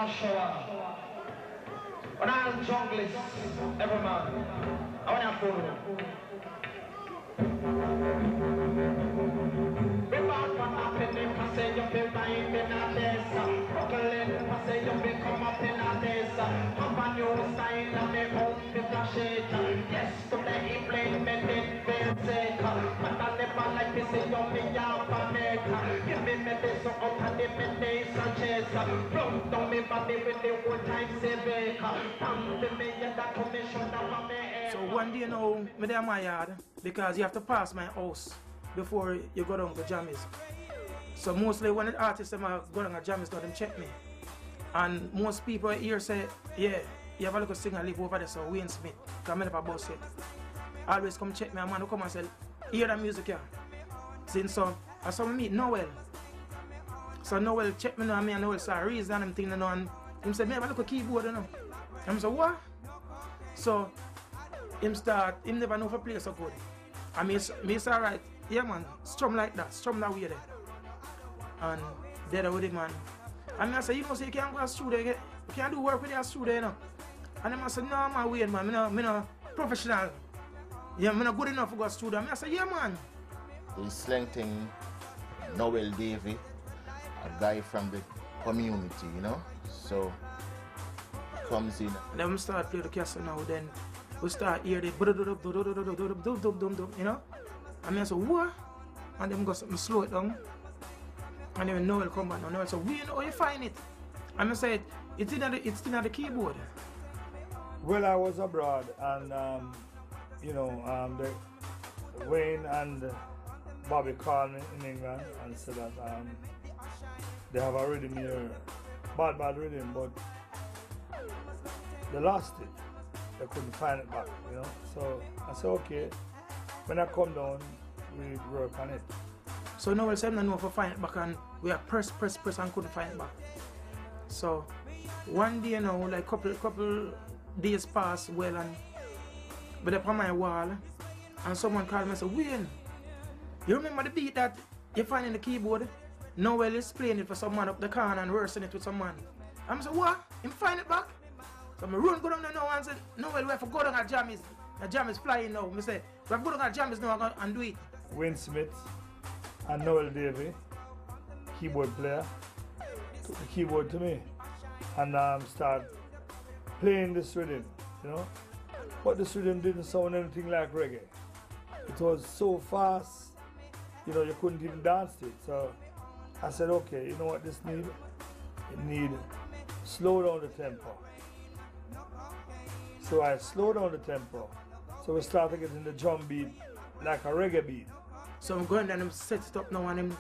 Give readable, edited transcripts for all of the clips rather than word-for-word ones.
not shower. When I was junglist, every man, I want to follow. Without what happened, I say you feel my in a this. Brooklyn, I say you feel come up in a this. Have a new style and me own to flash it. Yes, today he played me did feel sick. But I never like to see you me out for make. Give me this so up and give me this and chase. Float down me body with the old time civic. Come to me and that commission of me. So one day now, me there in my yard because you have to pass my house before you go down to Jammy's. So mostly when the artists them are going to Jammy's, them check me. And most people here say, yeah, you have a little singer live over there, so Wayne Smith, come up a bus it. Always come check me, a man who come and say, hear the music here. Since so, I saw me meet Noel. So Noel check me now, and me and Noel saw a reason and thing, and him said, me have a little keyboard, you know. And I said, what? So, him never know if I play so good. And me say, alright, yeah man, strum like that, strum that way there. And there with it, man. And I said, you know, so you can't go to the studio, you can't do work with your studio, you know. And I said, no man, wait man, I'm not professional. Yeah, I'm not good enough to go to the studio. And I said, yeah man. The slang thing, Noel Davy, a guy from the community, you know. So, comes in. Then we start play the castle now, then we start hear the you know. And I said, what? And then go something slow it down. And then Noel come back and Noel said, we know how you find it. And I said, it's in the keyboard. Well, I was abroad and you know, Wayne and Bobby called me in England and said that they have a rhythm here, bad rhythm, but they lost it. They couldn't find it back, you know. So I said, okay, when I come down, we work on it. So Noel said, I know if I find it back, and we are press and couldn't find it back. So one day, you know, like couple days passed well, and but up on my wall, and someone called me and said, Wayne, you remember the beat that you find in the keyboard? Noel is playing it for some man up the corner and rehearsing it with some man. I said, what? Him find it back? So I run go down there now and said, Noel, we have to go down at Jammy's. The Jam is flying now. I say, we have to go down at Jammy's now and do it. Wayne Smith and Noel Davy, keyboard player, took the keyboard to me and start playing this rhythm, you know. But this rhythm didn't sound anything like reggae. It was so fast, you know, you couldn't even dance to it. So I said, okay, you know what this need? It need slow down the tempo. So I slowed down the tempo. So we started getting the drum beat like a reggae beat. So I'm going down and set it up now and him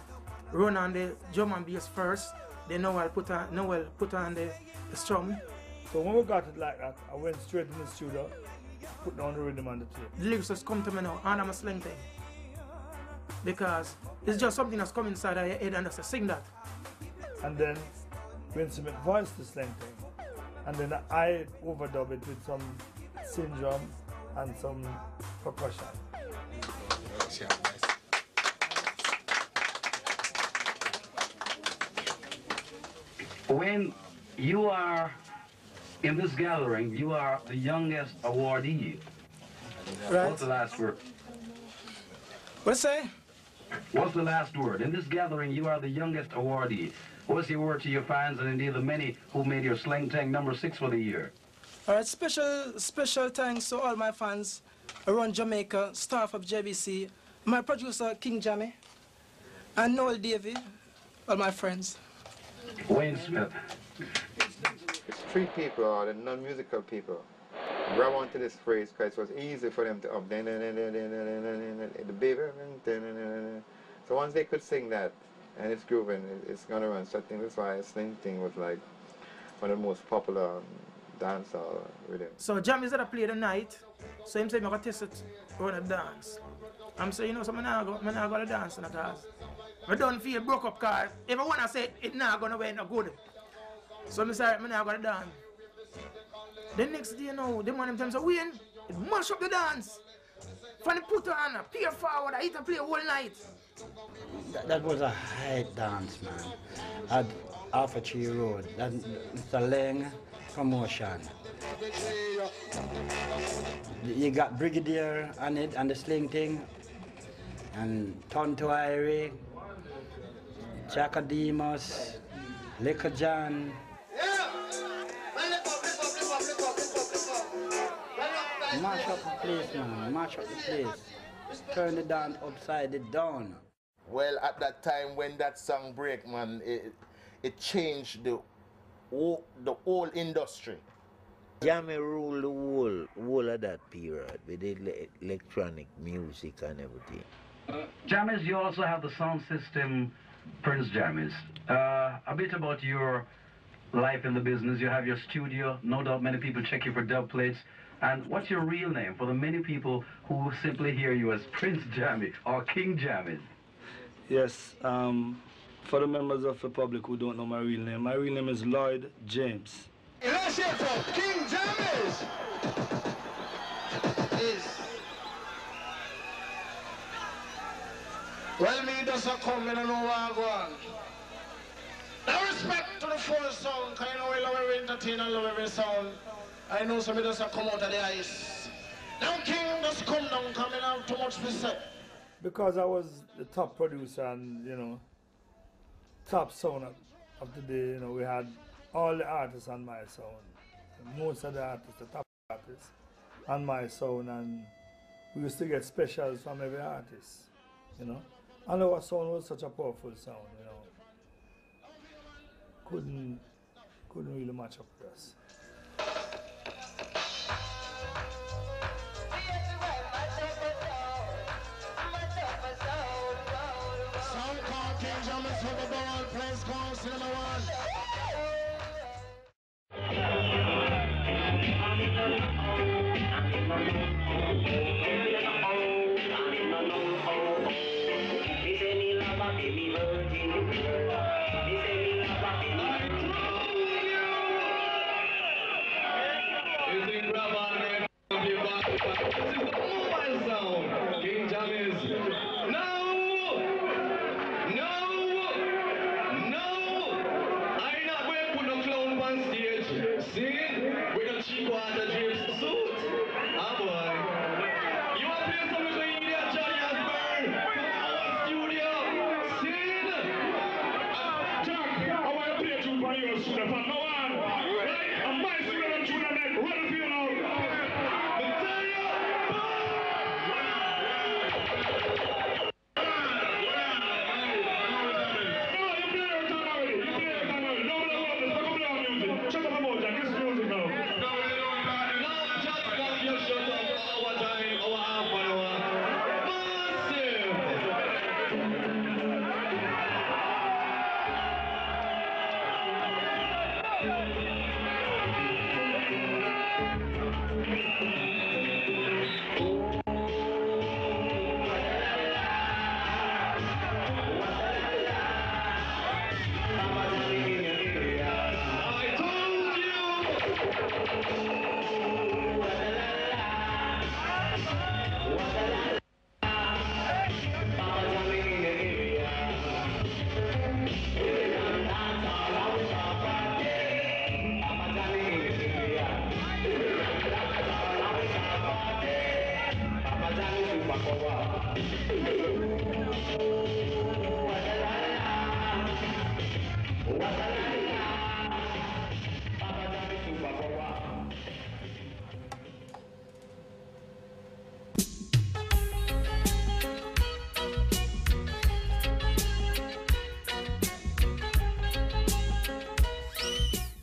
run on the drum and bass first. Then Noel put on the strum. So when we got it like that, I went straight in the studio, put down the rhythm on the tape. The lyrics just come to me now, and I'm a slang thing. Because it's just something that's come inside of your head and just sing that. And then Wayne Smith voiced the slang thing. And then I overdub it with some syndrome and some percussion. When you are in this gathering, you are the youngest awardee. Right. What's the last word? What's that? What's the last word? In this gathering, you are the youngest awardee. What's your word to your fans and indeed the many who made your Slang Tank #6 for the year? All right, special thanks to all my fans around Jamaica, staff of JBC, my producer King Jammy, and Noel Davy, all my friends. Wayne Smith. It's street people or the non-musical people grab onto this phrase because it was easy for them to up the baby. So once they could sing that and it's grooving, it's gonna run. So I think that's why Sling Thing was like one of the most popular dancehall rhythms. So Jammy said I play the night, so him say I'm gonna test it on a dance. I'm saying, you know, so I'm not gonna dance in a class. I don't feel broke up because everyone I say it not gonna end up good. So I'm sorry, I'm not gonna dance. The next day, you know, the man them say, Wayne, it mash up the dance. From the put on, peer forward, I hit a play all night. That was a hype dance, man. At Alpha Tree Road. It's a Lang promotion. You got Brigadier on it, and the sling thing, and Tonto Irie, Chakademus, Liquor John. Mash up the place, man. Mash up the place. Turn the dance upside it down. Well, at that time when that song break, man, it changed the whole industry. Jammy ruled the whole of that period with the electronic music and everything. Jammies, you also have the sound system, Prince Jammies. A bit about your life in the business. You have your studio. No doubt many people check you for dub plates. And what's your real name for the many people who simply hear you as Prince Jammy or King Jammies? Yes, for the members of the public who don't know my real name is Lloyd James. Let's hear for King Jammies! Well, me doesn't come in and know what I go on. Now respect to the full sound, because you know we love every entertainer and love every sound. I know somebody doesn't come out of the ice. Now King just come down, coming out too much to say. Because I was the top producer and, top sound of the day, we had all the artists on my sound. Most of the artists, the top artists, on my sound, and we used to get specials from every artist, And our sound was such a powerful sound, Couldn't really match up with us. Sound called King Jammies for the ball, place called Cinema One. King Jammies. No! I'm not going to put no clown on stage. See? With a cheap water drips suit. Ah, boy. You want to play some little idiot Johnny Osborne from our studio? See? Jack, I want to play a tune for your studio from now on. Right? And my studio tune and then run for you now.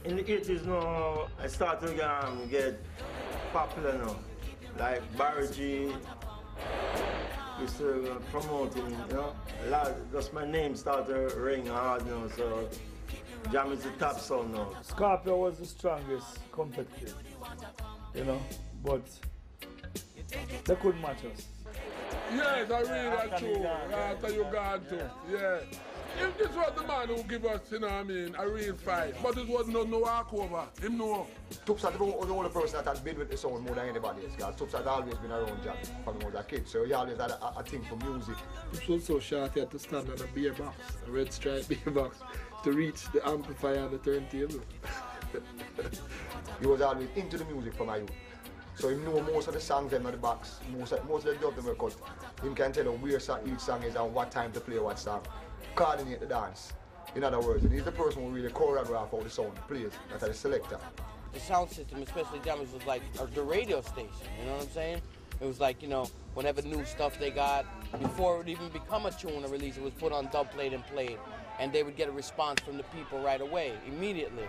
In the 80s now, I started to get popular now. Like Barry G used to promote him, A lot, just my name started to ring hard now, so Jam is the top sound now. Scorpio was the strongest competitive, but they couldn't match us. Yes, I read that too. After you gone too. Yeah. If this was the man who give us, you know what I mean, a real fight, but it was no walkover. Him know. Toops was the only person that has been with the sound more than anybody else, because Toops has always been around Jammy from when he was a kid, so he always had a thing for music. Toops was so short he had to stand on a beer box, a red stripe beer box, to reach the amplifier and the turntable. He was always into the music from my youth. So he knew most of the songs in the box, most of the jobs them were cut. He can tell you where each song is and what time to play what song. Coordinate the dance. In other words, and he's the person who really choreograph all the sound plays, that's the selector. The sound system, especially Jammy's, was like the radio station, you know what I'm saying? It was like, you know, whenever new stuff they got, before it would even become a tune or release, it was put on dub plate and played, and they would get a response from the people right away, immediately.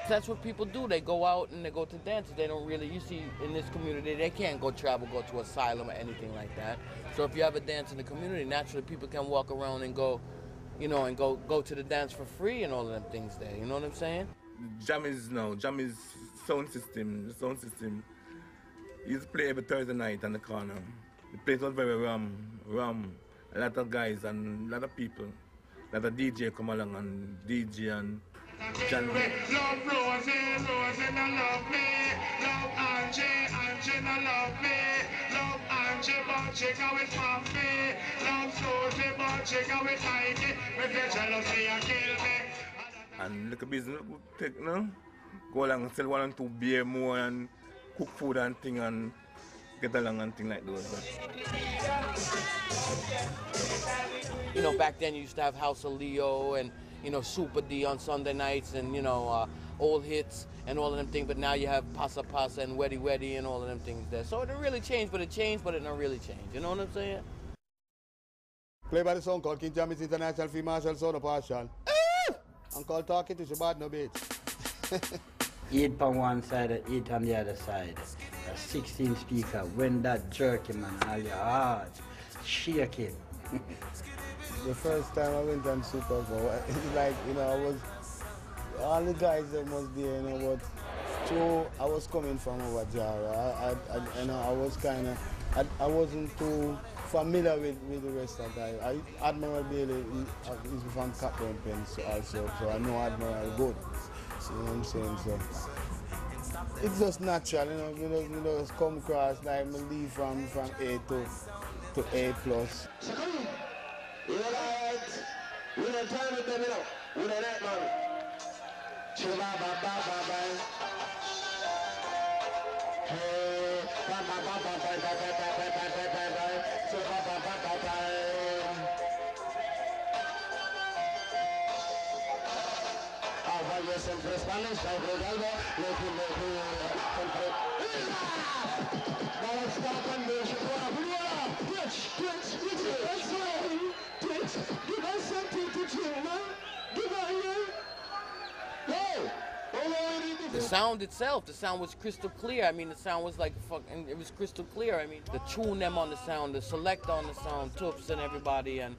That's what people do. They go out and they go to dances. They don't really, you see in this community, they can't go travel, go to asylum or anything like that. So if you have a dance in the community, naturally people can walk around and go, you know, and go to the dance for free and all of them things there. You know what I'm saying? Jammy's sound system, he used to play every Thursday night on the corner. The place was very rum. A lot of guys and a lot of people. A lot of DJ come along and DJ and Jammy. Love Rosie, Rosie no love me. Love Angie, Angie no love me. Love Angie, but she go with Mommy. Love Susie, but she go with Heidi. With your jealousy, you kill me. And look at business, take, no? Go along and sell 1 and 2 beer more and cook food and thing and get along and thing like those. You know, back then you used to have House of Leo and, you know, Super D on Sunday nights and, you know, old hits and all of them things, but now you have Pasa Pasa and Weddy Weddy and all of them things there. So it didn't really change, but it don't really change. You know what I'm saying? Play by the song called King Jammy's International Free Marshal Soda Partial. And called Talking to Shabbat No Bitch. 8 on one side, 8 on the other side. A 16 speaker, when that jerky man, all your heart, shaking. The first time I went on Super Bowl, it's like, you know, all the guys that was there, you know, but so I was coming from over Jara. I wasn't too familiar with the rest of the guys. Admiral Bailey is from Captain Pence also, so I know Admiral good. You know what I'm saying? So it's just natural, you know, it's come across like me leave from A to A plus. You know alright? We don't time with them, you know. We don't like man. Chill ba ba ba ba ba. Hey, ba ba ba ba ba ba ba ba ba ba ba ba ba. Chill ba ba ba ba ba. Habla siempre Spanish, habla algo, Now let's stop and do give us something to chill, man. Give us here. Hey! The sound itself, the sound was crystal clear. I mean, the sound was like fucking, it was crystal clear. I mean, the tune them on the sound, the select on the sound, Toops and everybody, and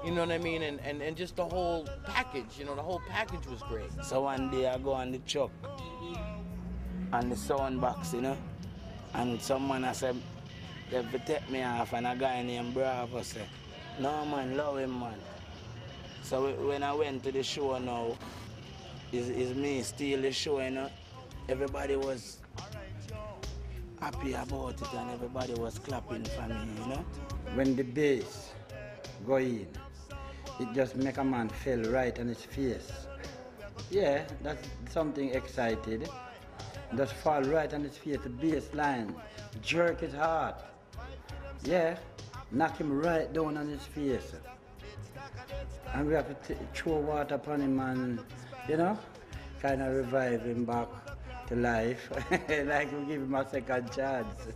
you know what I mean? And just the whole package, you know, the whole package was great. So one day I go on the truck, on the sound box, you know, and someone I said, they take me off, and a guy named Bravo said, no man, love him man. So when I went to the show now, it's me steal the show, you know. Everybody was happy about it and everybody was clapping for me, you know. When the bass go in, it just make a man feel right on his face. Yeah, that's something excited. Just fall right on his face, the bass line, jerk his heart. Yeah, knock him right down on his face. And we have to throw water upon him and, you know, kind of revive him back to life. Like we give him a second chance.